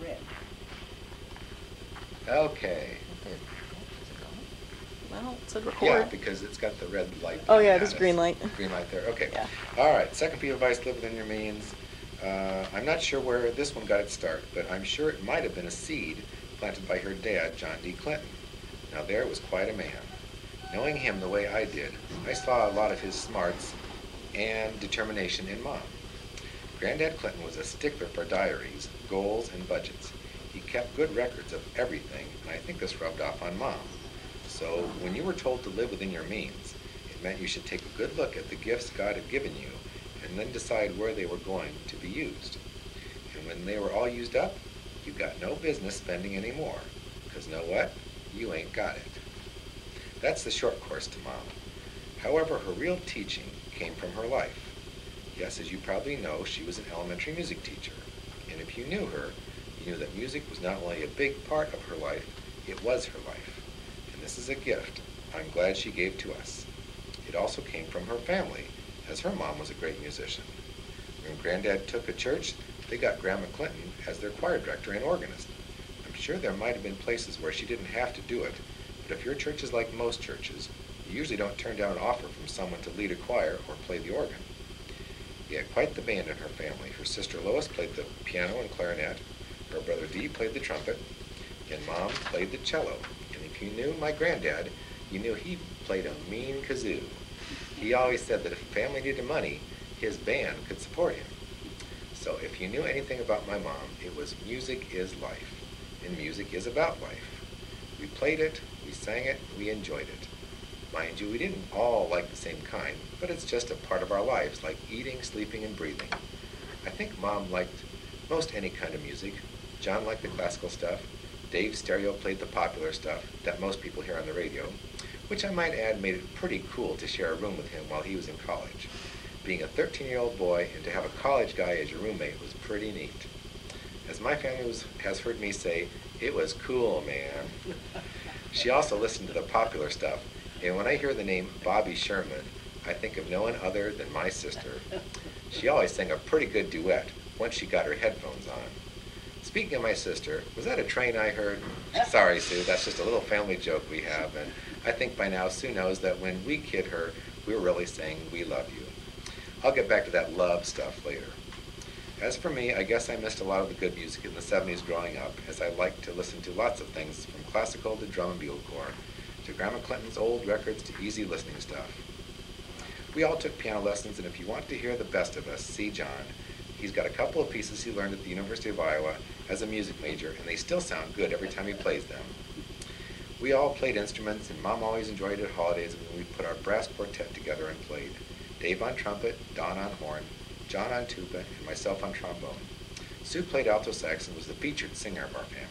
red. Okay. Well, it said record. Yeah, because it's got the red light. Oh yeah, at this us. green light. Green light there. Okay. Yeah. All right. Second piece of advice: live within your means. I'm not sure where this one got its start, but I'm sure it might have been a seed planted by her dad, John D. Clinton. Now there was quite a man. Knowing him the way I did, I saw a lot of his smarts and determination in Mom. Granddad Clinton was a stickler for diaries, goals, and budgets. He kept good records of everything, and I think this rubbed off on Mom. So when you were told to live within your means, it meant you should take a good look at the gifts God had given you and then decide where they were going to be used. And when they were all used up, you got no business spending any more, because know what? You ain't got it. That's the short course to Mom. However, her real teaching came from her life. Yes, as you probably know, she was an elementary music teacher. And if you knew her, you knew that music was not only a big part of her life, it was her life. And this is a gift I'm glad she gave to us. It also came from her family, as her mom was a great musician. When Granddad took a church, they got Grandma Clinton as their choir director and organist. I'm sure there might have been places where she didn't have to do it, but if your church is like most churches, you usually don't turn down an offer from someone to lead a choir or play the organ. He had quite the band in her family. Her sister Lois played the piano and clarinet, her brother Dee played the trumpet, and Mom played the cello. And if you knew my granddad, you knew he played a mean kazoo. He always said that if a family needed money, his band could support him. So if you knew anything about my mom, it was music is life, and music is about life. We played it, we sang it, we enjoyed it. Mind you, we didn't all like the same kind, but it's just a part of our lives, like eating, sleeping, and breathing. I think Mom liked most any kind of music. John liked the classical stuff. Dave Stereo played the popular stuff that most people hear on the radio, which I might add made it pretty cool to share a room with him while he was in college. Being a 13-year-old boy and to have a college guy as your roommate was pretty neat. As my family has heard me say, it was cool, man. She also listened to the popular stuff, and when I hear the name Bobby Sherman, I think of no one other than my sister. She always sang a pretty good duet once she got her headphones on. Speaking of my sister, was that a train I heard? Sorry, Sue, that's just a little family joke we have, and I think by now Sue knows that when we kid her, we're really saying we love you. I'll get back to that love stuff later. As for me, I guess I missed a lot of the good music in the 70s growing up, as I liked to listen to lots of things from classical to drum and bugle corps, to Grandma Clinton's old records to easy listening stuff. We all took piano lessons, and if you want to hear the best of us, see John. He's got a couple of pieces he learned at the University of Iowa as a music major, and they still sound good every time he plays them. We all played instruments, and Mom always enjoyed it at holidays when we put our brass quartet together and played. Dave on trumpet, Don on horn, John on tuba, and myself on trombone. Sue played alto sax and was the featured singer of our family.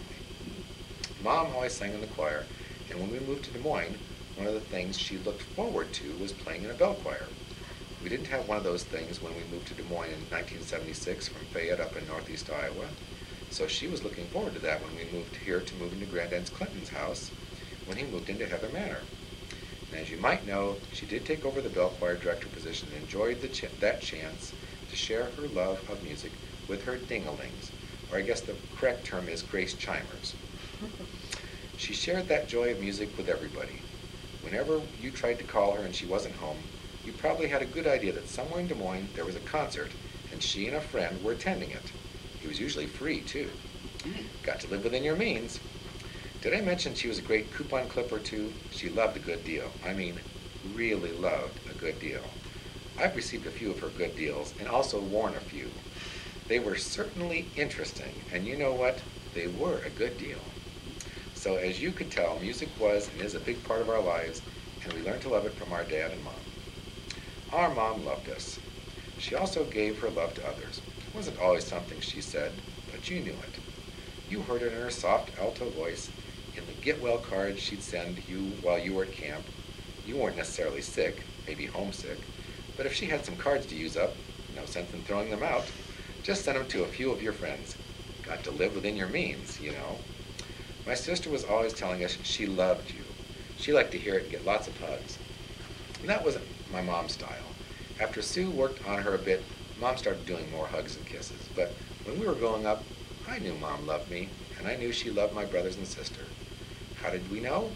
Mom always sang in the choir, and when we moved to Des Moines, one of the things she looked forward to was playing in a bell choir. We didn't have one of those things when we moved to Des Moines in 1976 from Fayette up in northeast Iowa, so she was looking forward to that when we moved here to move into Granddad Clinton's house when he moved into Heather Manor. And as you might know, she did take over the bell choir director position and enjoyed that chance to share her love of music with her dinglings, or I guess the correct term is Grace Chimers. She shared that joy of music with everybody. Whenever you tried to call her and she wasn't home, you probably had a good idea that somewhere in Des Moines there was a concert, and she and a friend were attending it. It was usually free, too. Got to live within your means. Did I mention she was a great coupon clipper, too? She loved a good deal. I mean, really loved a good deal. I've received a few of her good deals, and also worn a few. They were certainly interesting, and you know what? They were a good deal. So as you could tell, music was and is a big part of our lives, and we learned to love it from our dad and mom. Our mom loved us. She also gave her love to others. It wasn't always something she said, but you knew it. You heard it in her soft alto voice, in the get well cards she'd send you while you were at camp. You weren't necessarily sick, maybe homesick, but if she had some cards to use up, no sense in throwing them out. Just send them to a few of your friends. Got to live within your means, you know. My sister was always telling us she loved you. She liked to hear it and get lots of hugs. And that wasn't my mom's style. After Sue worked on her a bit, Mom started doing more hugs and kisses. But when we were growing up, I knew Mom loved me, and I knew she loved my brothers and sister. How did we know?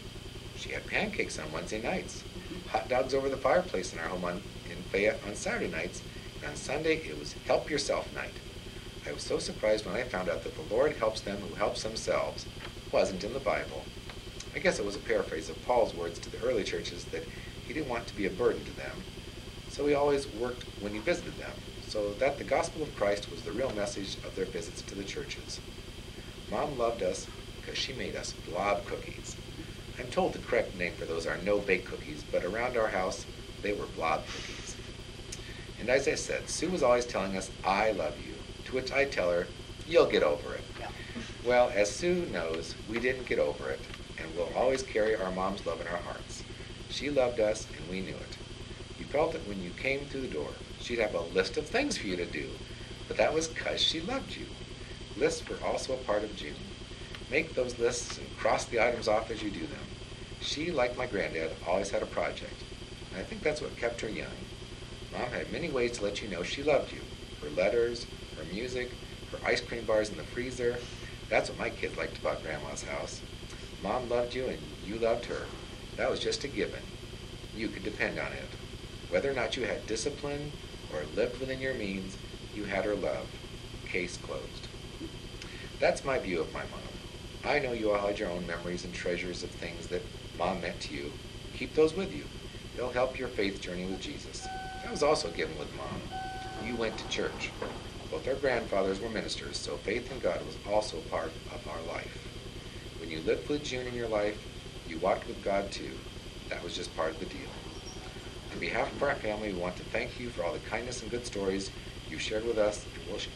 She had pancakes on Wednesday nights, hot dogs over the fireplace in our home in Fayette on Saturday nights, and on Sunday it was help yourself night. I was so surprised when I found out that the Lord helps them who helps themselves wasn't in the Bible. I guess it was a paraphrase of Paul's words to the early churches that he didn't want to be a burden to them, so he always worked when he visited them, so that the gospel of Christ was the real message of their visits to the churches. Mom loved us because she made us blob cookies. I'm told the correct name for those are no-bake cookies, but around our house, they were blob cookies. And as I said, Sue was always telling us, I love you, to which I tell her, you'll get over it. Yeah. Well, as Sue knows, we didn't get over it, and we'll always carry our mom's love in our hearts. She loved us, and we knew it. You felt it when you came through the door. She'd have a list of things for you to do, but that was 'cause she loved you. Lists were also a part of June. Make those lists and cross the items off as you do them. She, like my granddad, always had a project, and I think that's what kept her young. Mom had many ways to let you know she loved you. Her letters, her music, her ice cream bars in the freezer. That's what my kids liked about Grandma's house. Mom loved you and you loved her. That was just a given. You could depend on it. Whether or not you had discipline or lived within your means, you had her love. Case closed. That's my view of my mom. I know you all had your own memories and treasures of things that Mom meant to you. Keep those with you. They'll help your faith journey with Jesus. That was also given with Mom. You went to church. Both our grandfathers were ministers, so faith in God was also part of our life. When you lived with June in your life, you walked with God too. That was just part of the deal. On behalf of our family, we want to thank you for all the kindness and good stories you shared with us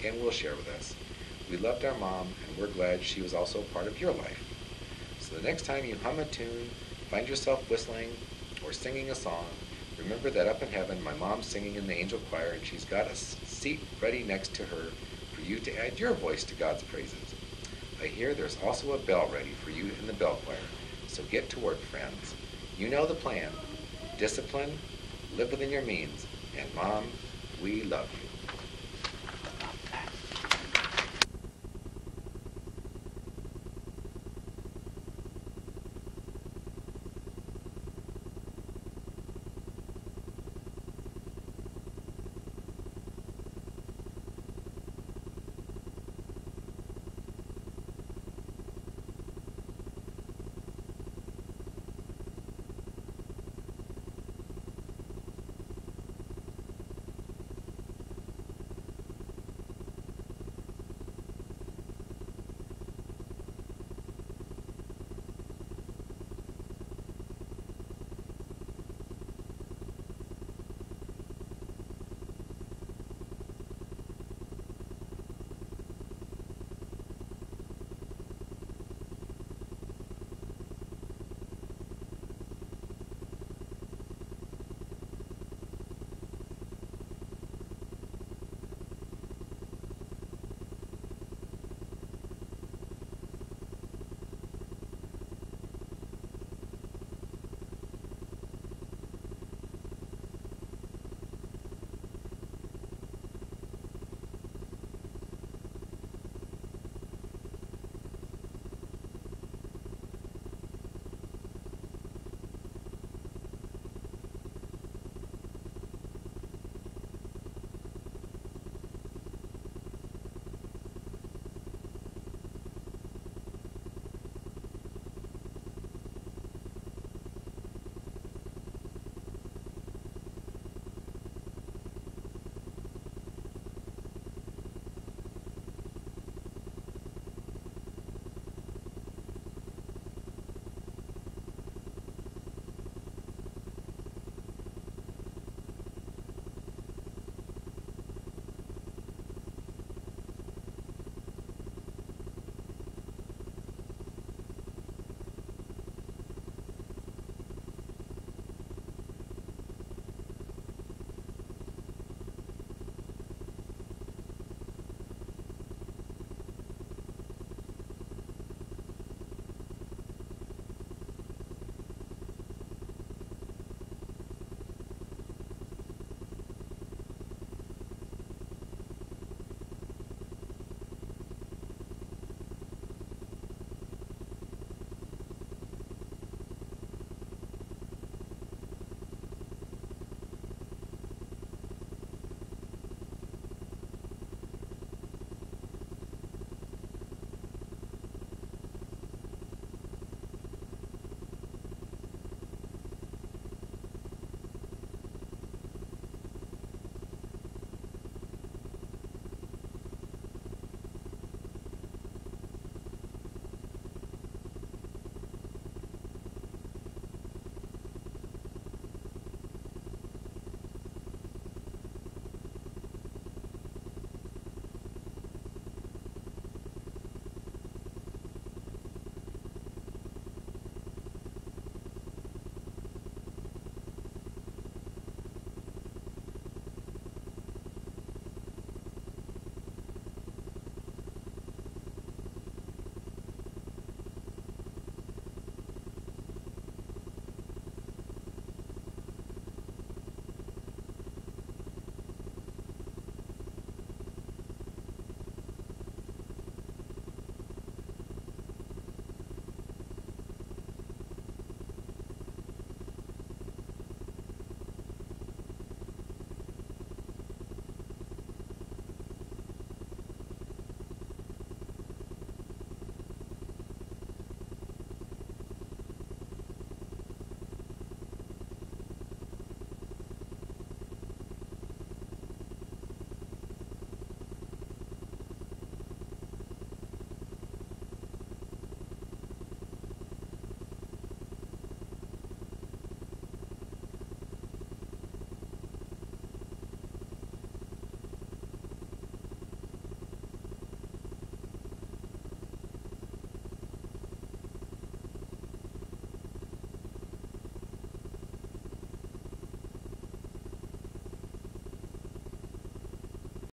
and will share with us. We loved our mom, and we're glad she was also part of your life. So the next time you hum a tune, find yourself whistling or singing a song, remember that up in heaven, my mom's singing in the angel choir, and she's got a seat ready next to her for you to add your voice to God's praises. I hear there's also a bell ready for you in the bell choir, so get to work, friends. You know the plan. Discipline, live within your means, and Mom, we love you.